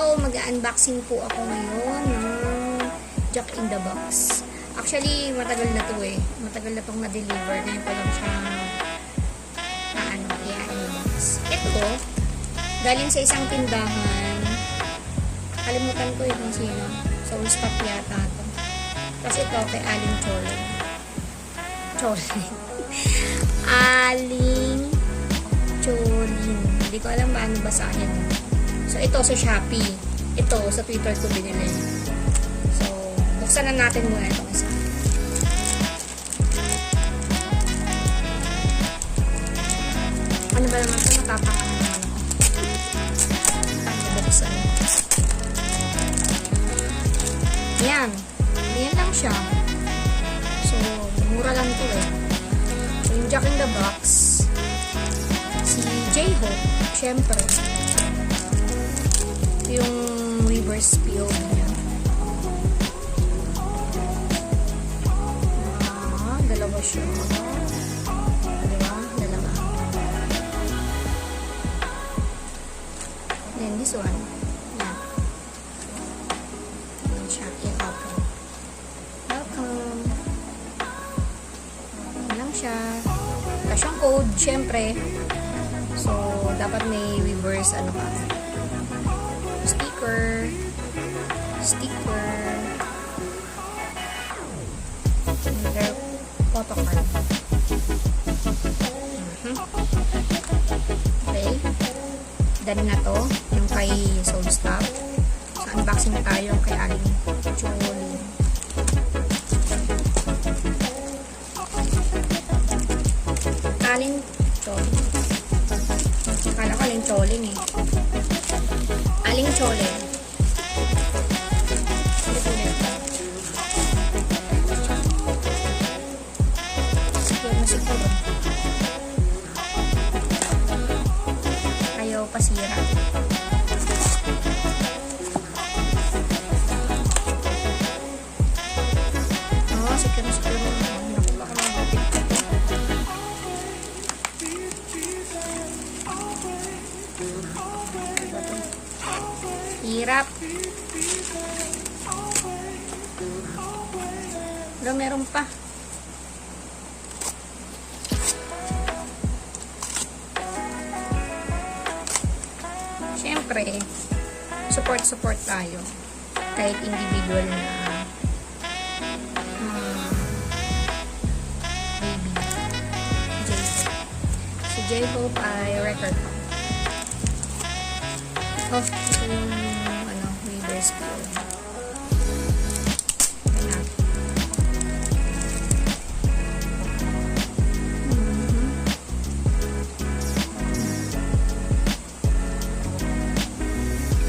Hello! Mag-unboxing po ako ngayon ng Jack in the Box. Actually, matagal na to eh. Matagal na tong na-deliver. Ngayon ko lang siya i-unbox. Ito, galing sa isang tindahan. Kalimutan ko kung sino. Seoulstop yata to. Tapos ito kay Aling Chulien. Aling Chulien. Hindi ko alam paano basahin. So, ito sa Shopee. Ito sa Twitter ko binili. So, buksan na natin muna itong isa. Ano ba naman ito? Matapakan naman ako. Paano buksan? Yan. Yan lang siya. So, mura lang ito eh. So, yung Jack in the Box, si JHOPE, syempre, yung reverse POV niya. Dalawa siya. Diba? Dalawa. Then this one. Yan. Yan siya. I-open. Welcome. Yan lang siya. Tapos yung code, syempre. So, dapat may reverse ano ka. Sticker, and their photo card. Okay, dali na to, yung kay Seoulstop. So, unboxing na tayo kay Aling Chulien. Aling Chulien. Akala ko Aling Chulien eh. Aling Chulien. Ayaw pasira. Oh, siguro. Naku, baka mabuti. Hirap. Pero meron pa. Siyempre, support tayo. Kahit individual na baby. Si JHOPE ay record ko. Oh, ito yung reverse ko.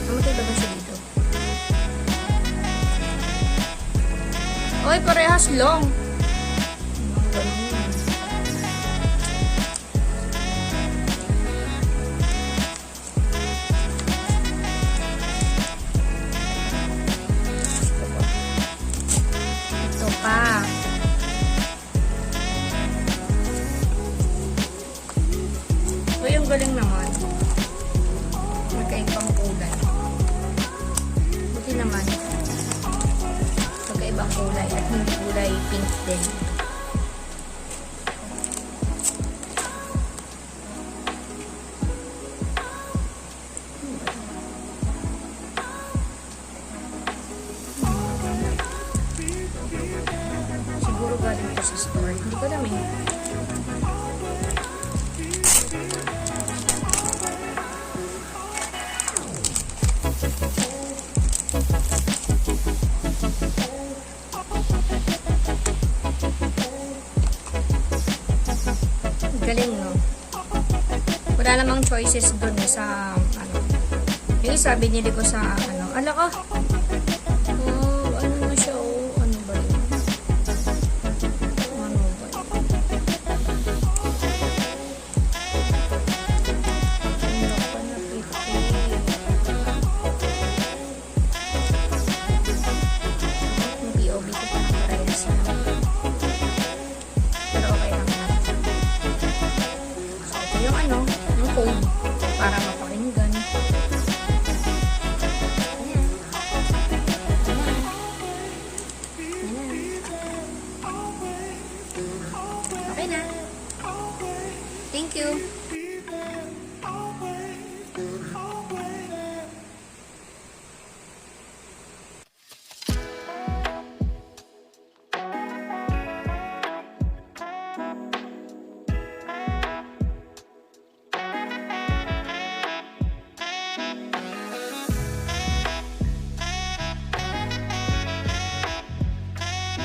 Mamatay ba siya dito? Oy, parehas long. Pa. So, yung galing naman. Magkaibang kulay. Buti naman. Magkaibang kulay at hindi kulay pink din. Siguro galing ko sa store. Hindi ko alam eh. Galing, no? Wala namang choices dun sa yung isa binili ko sa ala ka. Ano na siya, ano ba yun? POV ko pa na parehas na. Pero okay lang na. So, ito yung yung code para mapakinggan. Thank you.